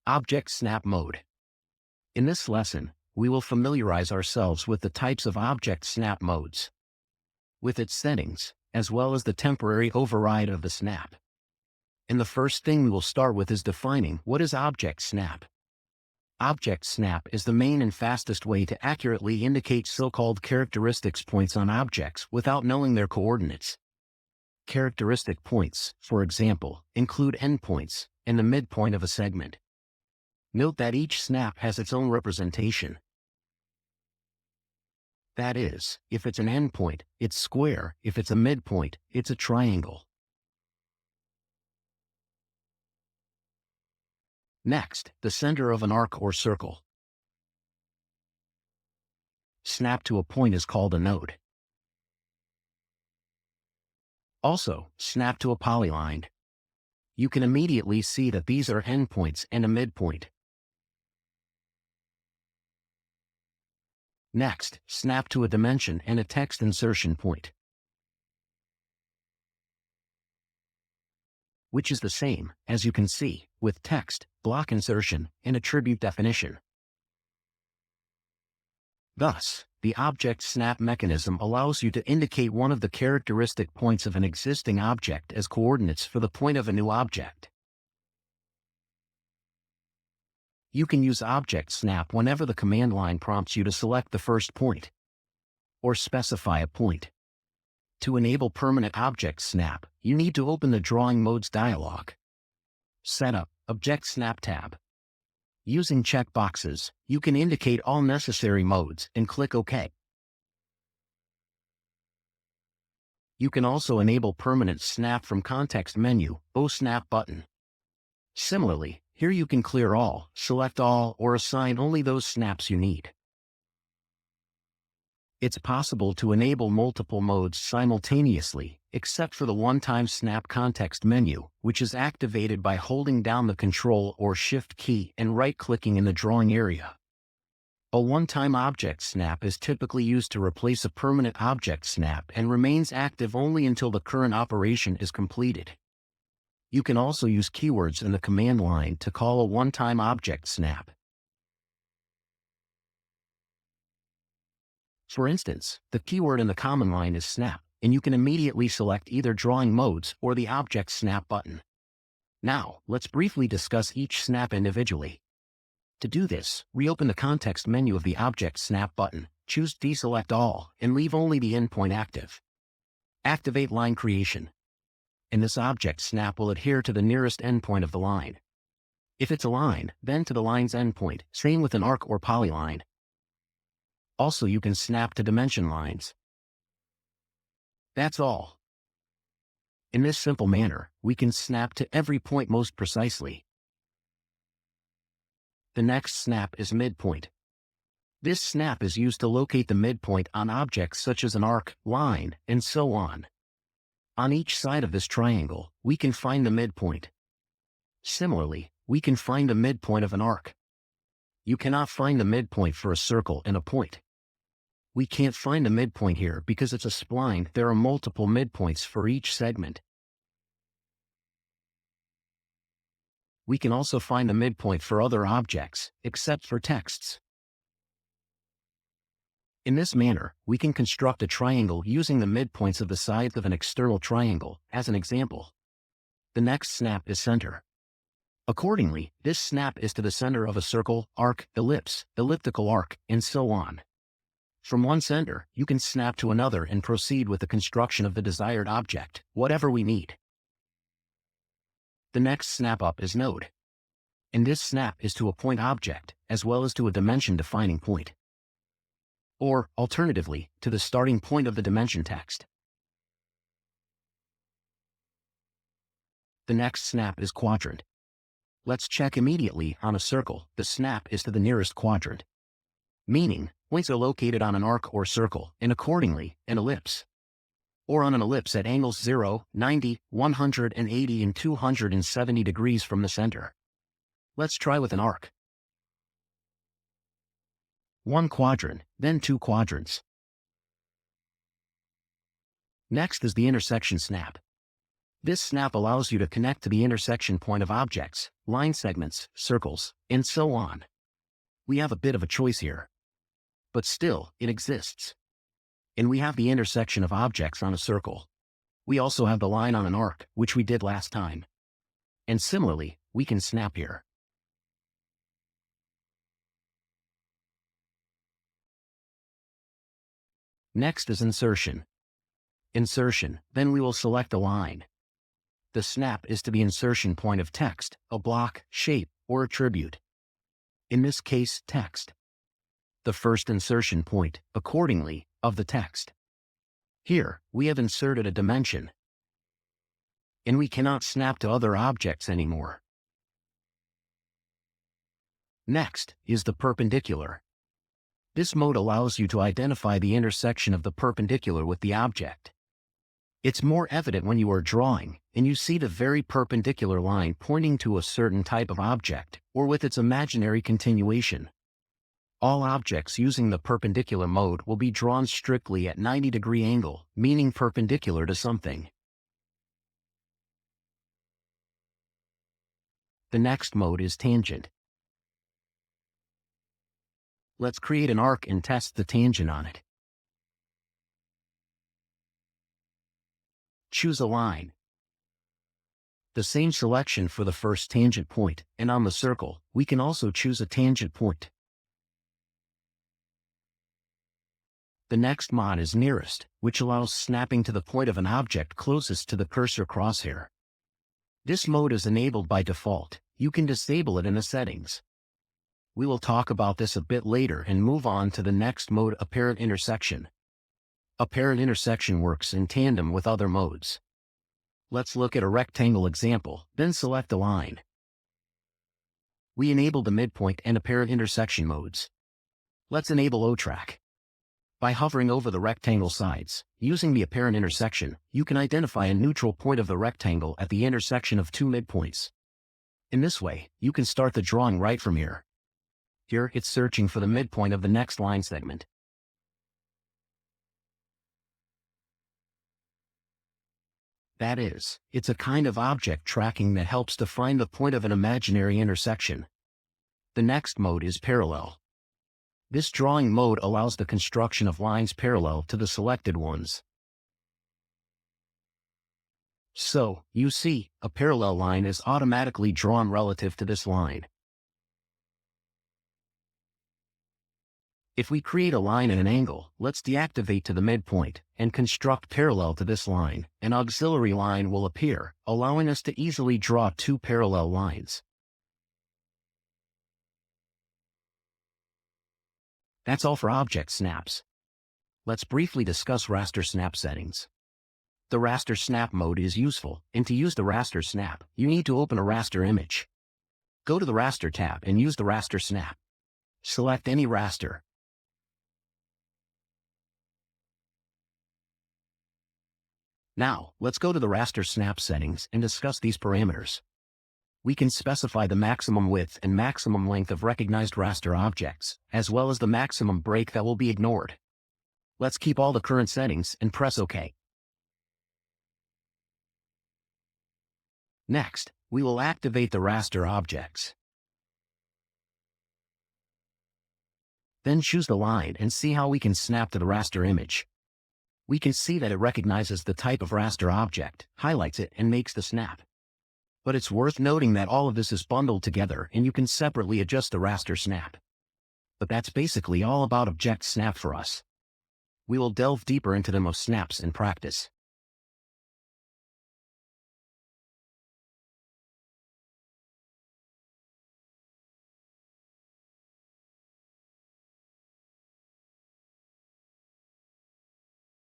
Object Snap Mode. In this lesson, we will familiarize ourselves with the types of object snap modes, with its settings, as well as the temporary override of the snap. And the first thing we will start with is defining what is object snap. Object snap is the main and fastest way to accurately indicate so-called characteristics points on objects without knowing their coordinates. Characteristic points, for example, include endpoints and the midpoint of a segment. Note that each snap has its own representation. That is, if it's an endpoint, it's square; if it's a midpoint, it's a triangle. Next, the center of an arc or circle. Snap to a point is called a node. Also, snap to a polyline. You can immediately see that these are endpoints and a midpoint. Next, snap to a dimension and a text insertion point, which is the same, as you can see, with text, block insertion, and attribute definition. Thus, the object snap mechanism allows you to indicate one of the characteristic points of an existing object as coordinates for the point of a new object. You can use object snap whenever the command line prompts you to select the first point, or specify a point. To enable permanent object snap, you need to open the Drawing Modes dialog. Setup, Object Snap tab. Using checkboxes, you can indicate all necessary modes and click OK. You can also enable permanent snap from context menu, Snap button. Similarly, here you can clear all, select all, or assign only those snaps you need. It's possible to enable multiple modes simultaneously, except for the one-time snap context menu, which is activated by holding down the Control or Shift key and right-clicking in the drawing area. A one-time object snap is typically used to replace a permanent object snap and remains active only until the current operation is completed. You can also use keywords in the command line to call a one-time object snap. For instance, the keyword in the command line is snap, and you can immediately select either Drawing Modes or the Object Snap button. Now, let's briefly discuss each snap individually. To do this, reopen the context menu of the Object Snap button, choose Deselect All, and leave only the endpoint active. Activate Line Creation. And this object snap will adhere to the nearest endpoint of the line. If it's a line, then to the line's endpoint, same with an arc or polyline. Also, you can snap to dimension lines. That's all. In this simple manner, we can snap to every point most precisely. The next snap is midpoint. This snap is used to locate the midpoint on objects such as an arc, line, and so on. On each side of this triangle, we can find the midpoint. Similarly, we can find the midpoint of an arc. You cannot find the midpoint for a circle and a point. We can't find the midpoint here because it's a spline. There are multiple midpoints for each segment. We can also find the midpoint for other objects, except for texts. In this manner, we can construct a triangle using the midpoints of the sides of an external triangle, as an example. The next snap is center. Accordingly, this snap is to the center of a circle, arc, ellipse, elliptical arc, and so on. From one center, you can snap to another and proceed with the construction of the desired object, whatever we need. The next snap up is node. And this snap is to a point object, as well as to a dimension-defining point. Or, alternatively, to the starting point of the dimension text. The next snap is quadrant. Let's check immediately on a circle. The snap is to the nearest quadrant, meaning points are located on an arc or circle, and accordingly, an ellipse, or on an ellipse at angles 0, 90, 180, and 270 degrees from the center. Let's try with an arc. One quadrant, then two quadrants. Next is the intersection snap. This snap allows you to connect to the intersection point of objects, line segments, circles, and so on. We have a bit of a choice here. But still, it exists. And we have the intersection of objects on a circle. We also have the line on an arc, which we did last time. And similarly, we can snap here. Next is insertion. Insertion, then we will select a line. The snap is to the insertion point of text, a block, shape, or attribute. In this case, text. The first insertion point, accordingly, of the text. Here, we have inserted a dimension. And we cannot snap to other objects anymore. Next is the perpendicular. This mode allows you to identify the intersection of the perpendicular with the object. It's more evident when you are drawing, and you see the very perpendicular line pointing to a certain type of object, or with its imaginary continuation. All objects using the perpendicular mode will be drawn strictly at 90-degree angle, meaning perpendicular to something. The next mode is tangent. Let's create an arc and test the tangent on it. Choose a line. The same selection for the first tangent point, and on the circle, we can also choose a tangent point. The next mod is nearest, which allows snapping to the point of an object closest to the cursor crosshair. This mode is enabled by default. You can disable it in the settings. We will talk about this a bit later and move on to the next mode, apparent intersection. Apparent intersection works in tandem with other modes. Let's look at a rectangle example, then select a line. We enable the midpoint and apparent intersection modes. Let's enable O-track. By hovering over the rectangle sides, using the apparent intersection, you can identify a neutral point of the rectangle at the intersection of two midpoints. In this way, you can start the drawing right from here. Here, it's searching for the midpoint of the next line segment. That is, it's a kind of object tracking that helps to find the point of an imaginary intersection. The next mode is parallel. This drawing mode allows the construction of lines parallel to the selected ones. So, you see, a parallel line is automatically drawn relative to this line. If we create a line at an angle, let's deactivate to the midpoint, and construct parallel to this line. An auxiliary line will appear, allowing us to easily draw two parallel lines. That's all for object snaps. Let's briefly discuss raster snap settings. The raster snap mode is useful, and to use the raster snap, you need to open a raster image. Go to the raster tab and use the raster snap. Select any raster. Now, let's go to the raster snap settings and discuss these parameters. We can specify the maximum width and maximum length of recognized raster objects, as well as the maximum break that will be ignored. Let's keep all the current settings and press OK. Next, we will activate the raster objects. Then choose the line and see how we can snap to the raster image. We can see that it recognizes the type of raster object, highlights it, and makes the snap. But it's worth noting that all of this is bundled together and you can separately adjust the raster snap. But that's basically all about object snap for us. We will delve deeper into them of snaps in practice.